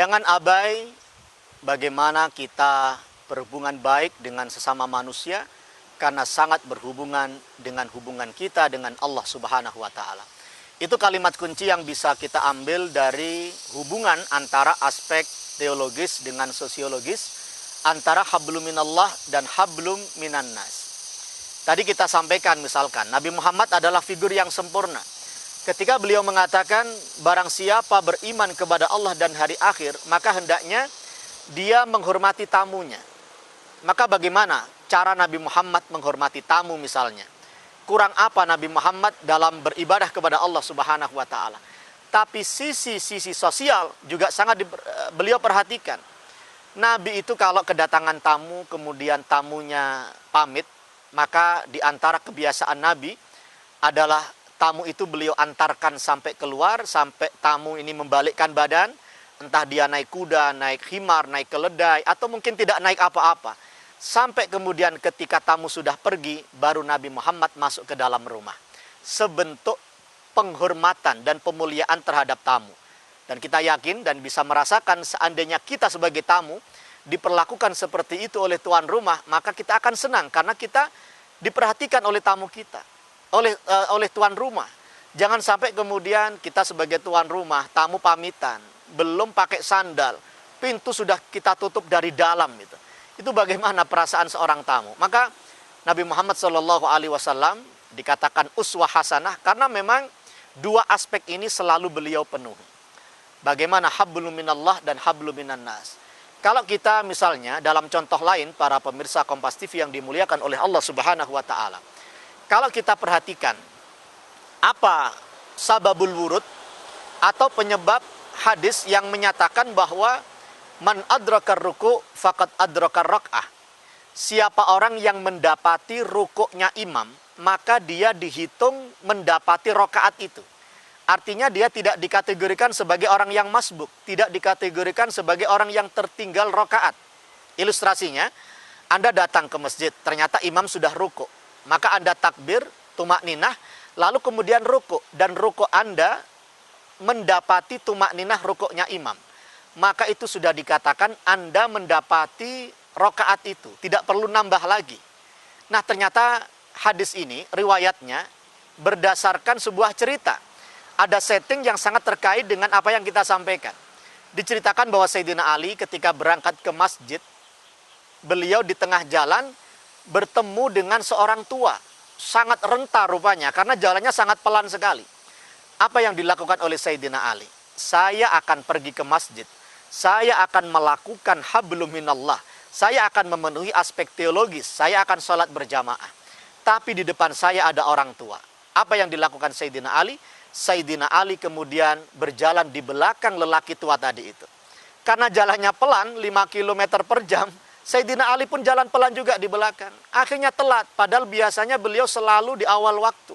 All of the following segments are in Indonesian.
Jangan abai bagaimana kita berhubungan baik dengan sesama manusia, karena sangat berhubungan dengan hubungan kita dengan Allah Subhanahu wa Ta'ala. Itu kalimat kunci yang bisa kita ambil dari hubungan antara aspek teologis dengan sosiologis, antara hablum minallah dan hablum minannas. Tadi kita sampaikan misalkan, Nabi Muhammad adalah figur yang sempurna. Ketika beliau mengatakan, barang siapa beriman kepada Allah dan hari akhir, maka hendaknya dia menghormati tamunya. Maka bagaimana cara Nabi Muhammad menghormati tamu misalnya? Kurang apa Nabi Muhammad dalam beribadah kepada Allah Subhanahu wa Ta'ala? Tapi sisi sosial juga sangat beliau perhatikan. Nabi itu kalau kedatangan tamu, kemudian tamunya pamit, maka di antara kebiasaan Nabi adalah tamu itu beliau antarkan sampai keluar, sampai tamu ini membalikkan badan, entah dia naik kuda, naik khimar, naik keledai, atau mungkin tidak naik apa-apa. Sampai kemudian ketika tamu sudah pergi, baru Nabi Muhammad masuk ke dalam rumah. Sebentuk penghormatan dan pemuliaan terhadap tamu. Dan kita yakin dan bisa merasakan seandainya kita sebagai tamu diperlakukan seperti itu oleh tuan rumah, maka kita akan senang karena kita diperhatikan oleh tamu kita, oleh tuan rumah. Jangan sampai kemudian kita sebagai tuan rumah, tamu pamitan, belum pakai sandal, pintu sudah kita tutup dari dalam gitu. Itu bagaimana perasaan seorang tamu. Maka Nabi Muhammad SAW dikatakan uswah hasanah karena memang dua aspek ini selalu beliau penuhi. Bagaimana hablum minallah dan hablum minannas. Kalau kita misalnya dalam contoh lain, para pemirsa Kompas TV yang dimuliakan oleh Allah Subhanahu wa Ta'ala, kalau kita perhatikan apa sababul wurud atau penyebab hadis yang menyatakan bahwa man adrakar ruku' faqad adrakar rak'ah. Siapa orang yang mendapati rukuknya imam, maka dia dihitung mendapati rakaat itu. Artinya dia tidak dikategorikan sebagai orang yang masbuk, tidak dikategorikan sebagai orang yang tertinggal rakaat. Ilustrasinya, Anda datang ke masjid, ternyata imam sudah rukuk. Maka Anda takbir, tumakninah, lalu kemudian rukuk. Dan rukuk Anda mendapati tumakninah rukuknya imam. Maka itu sudah dikatakan Anda mendapati rakaat itu, tidak perlu nambah lagi. Nah, ternyata hadis ini riwayatnya berdasarkan sebuah cerita. Ada setting yang sangat terkait dengan apa yang kita sampaikan. Diceritakan bahwa Sayyidina Ali ketika berangkat ke masjid, beliau di tengah jalan bertemu dengan seorang tua, sangat renta rupanya karena jalannya sangat pelan sekali. Apa yang dilakukan oleh Sayyidina Ali? Saya akan pergi ke masjid. Saya akan melakukan hablum minallah. Saya akan memenuhi aspek teologis. Saya akan sholat berjamaah. Tapi di depan saya ada orang tua. Apa yang dilakukan Sayyidina Ali? Sayyidina Ali kemudian berjalan di belakang lelaki tua tadi itu. Karena jalannya pelan, 5 km per jam, Sayyidina Ali pun jalan pelan juga di belakang. Akhirnya telat, padahal biasanya beliau selalu di awal waktu.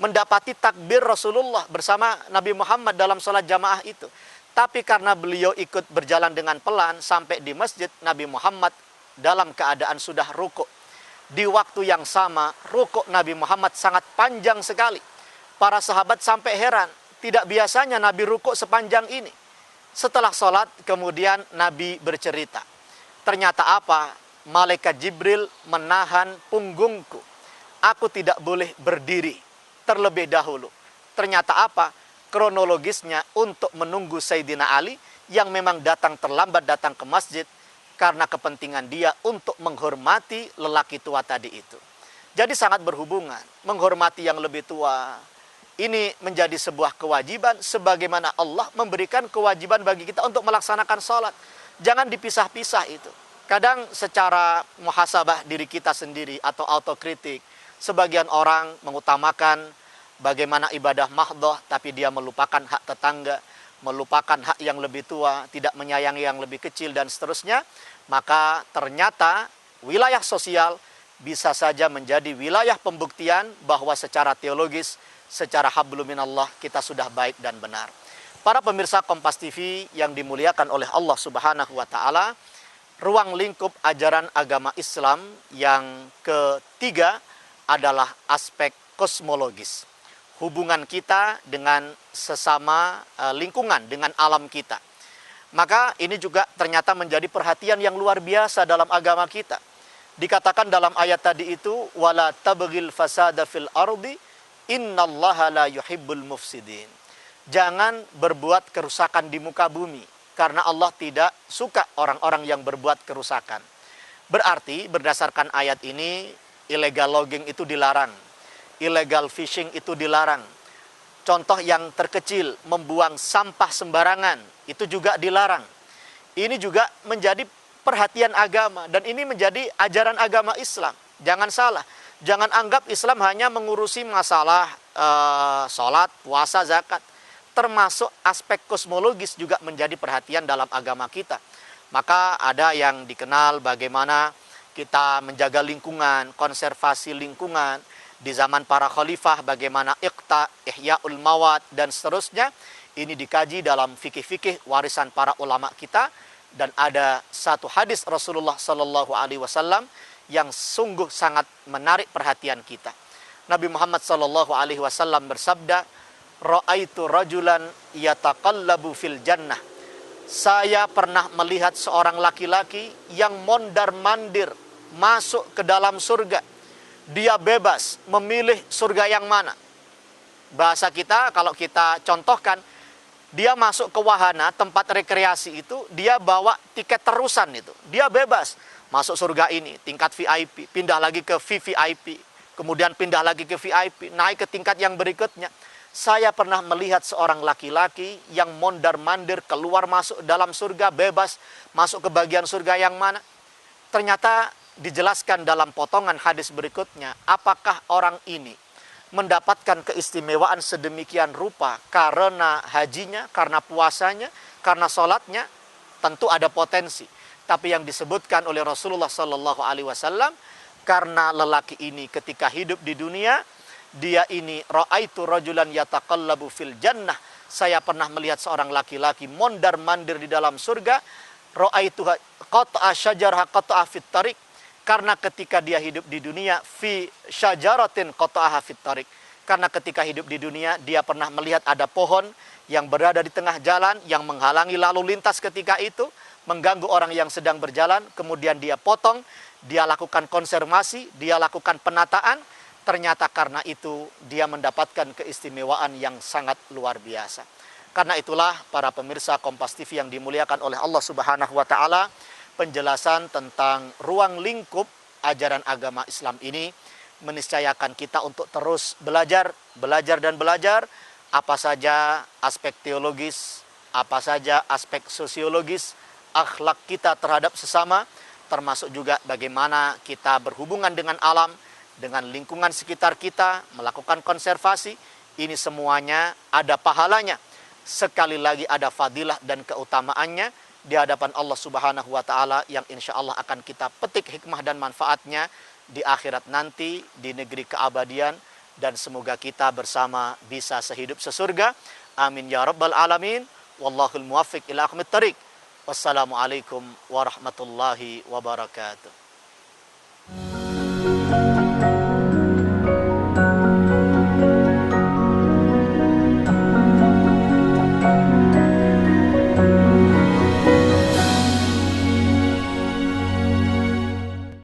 Mendapati takbir Rasulullah bersama Nabi Muhammad dalam sholat jamaah itu. Tapi karena beliau ikut berjalan dengan pelan sampai di masjid, Nabi Muhammad dalam keadaan sudah rukuk. Di waktu yang sama, rukuk Nabi Muhammad sangat panjang sekali. Para sahabat sampai heran, tidak biasanya Nabi rukuk sepanjang ini. Setelah sholat, kemudian Nabi bercerita. Ternyata apa? Malaikat Jibril menahan punggungku. Aku tidak boleh berdiri terlebih dahulu. Ternyata apa? Kronologisnya untuk menunggu Sayyidina Ali yang memang datang terlambat datang ke masjid karena kepentingan dia untuk menghormati lelaki tua tadi itu. Jadi sangat berhubungan, menghormati yang lebih tua. Ini menjadi sebuah kewajiban sebagaimana Allah memberikan kewajiban bagi kita untuk melaksanakan sholat. Jangan dipisah-pisah itu. Kadang secara muhasabah diri kita sendiri atau autokritik, sebagian orang mengutamakan bagaimana ibadah mahdhah, tapi dia melupakan hak tetangga, melupakan hak yang lebih tua, tidak menyayangi yang lebih kecil, dan seterusnya. Maka ternyata wilayah sosial bisa saja menjadi wilayah pembuktian bahwa secara teologis, secara hablum minallah kita sudah baik dan benar. Para pemirsa Kompas TV yang dimuliakan oleh Allah Subhanahu wa Ta'ala, ruang lingkup ajaran agama Islam yang ketiga adalah aspek kosmologis. Hubungan kita dengan sesama lingkungan, dengan alam kita. Maka ini juga ternyata menjadi perhatian yang luar biasa dalam agama kita. Dikatakan dalam ayat tadi itu, wala tabghil fasada fil ardi innallaha la yuhibbul mufsidin. Jangan berbuat kerusakan di muka bumi, karena Allah tidak suka orang-orang yang berbuat kerusakan. Berarti berdasarkan ayat ini, illegal logging itu dilarang, illegal fishing itu dilarang. Contoh yang terkecil, membuang sampah sembarangan, itu juga dilarang. Ini juga menjadi perhatian agama, dan ini menjadi ajaran agama Islam. Jangan salah, jangan anggap Islam hanya mengurusi masalah sholat, puasa, zakat. Termasuk aspek kosmologis juga menjadi perhatian dalam agama kita. Maka ada yang dikenal bagaimana kita menjaga lingkungan, konservasi lingkungan, di zaman para khalifah bagaimana iqta, ihya'ul mawad, dan seterusnya. Ini dikaji dalam fikih-fikih warisan para ulama kita, dan ada satu hadis Rasulullah Sallallahu Alaihi Wasallam yang sungguh sangat menarik perhatian kita. Nabi Muhammad Sallallahu Alaihi Wasallam bersabda, ra'aitu rajulan yataqallabu fil jannah. Saya pernah melihat seorang laki-laki yang mondar-mandir masuk ke dalam surga. Dia bebas memilih surga yang mana. Bahasa kita, kalau kita contohkan, dia masuk ke wahana, tempat rekreasi itu, dia bawa tiket terusan itu. Dia bebas masuk surga ini, tingkat VIP, pindah lagi ke VVIP, kemudian pindah lagi ke VIP, naik ke tingkat yang berikutnya. Saya pernah melihat seorang laki-laki yang mondar-mandir keluar masuk dalam surga, bebas masuk ke bagian surga yang mana. Ternyata dijelaskan dalam potongan hadis berikutnya, apakah orang ini mendapatkan keistimewaan sedemikian rupa karena hajinya, karena puasanya, karena sholatnya? Tentu ada potensi. Tapi yang disebutkan oleh Rasulullah Sallallahu Alaihi Wasallam, karena lelaki ini ketika hidup di dunia, dia ini ra'aitu rajulan yataqallabu fil jannah. Saya pernah melihat seorang laki-laki mondar-mandir di dalam surga. Ra'aitu qata'a syajarha qata'a fit tariq. Karena ketika dia hidup di dunia, fi syajaratin qata'aha fit tariq. Karena ketika hidup di dunia, dia pernah melihat ada pohon yang berada di tengah jalan, yang menghalangi lalu lintas ketika itu, mengganggu orang yang sedang berjalan. Kemudian dia potong, dia lakukan konservasi, dia lakukan penataan. Ternyata karena itu dia mendapatkan keistimewaan yang sangat luar biasa. Karena itulah para pemirsa Kompas TV yang dimuliakan oleh Allah Subhanahu wa taala, penjelasan tentang ruang lingkup ajaran agama Islam ini meniscayakan kita untuk terus belajar dan belajar apa saja aspek teologis, apa saja aspek sosiologis, akhlak kita terhadap sesama, termasuk juga bagaimana kita berhubungan dengan alam, dengan lingkungan sekitar kita, melakukan konservasi. Ini semuanya ada pahalanya. Sekali lagi ada fadilah dan keutamaannya di hadapan Allah Subhanahu wa taala, yang insya Allah akan kita petik hikmah dan manfaatnya di akhirat nanti, di negeri keabadian, dan semoga kita bersama bisa sehidup sesurga. Amin ya rabbal alamin. Wallahul muwaffiq ila aqwamit thariq. Wassalamualaikum warahmatullahi wabarakatuh.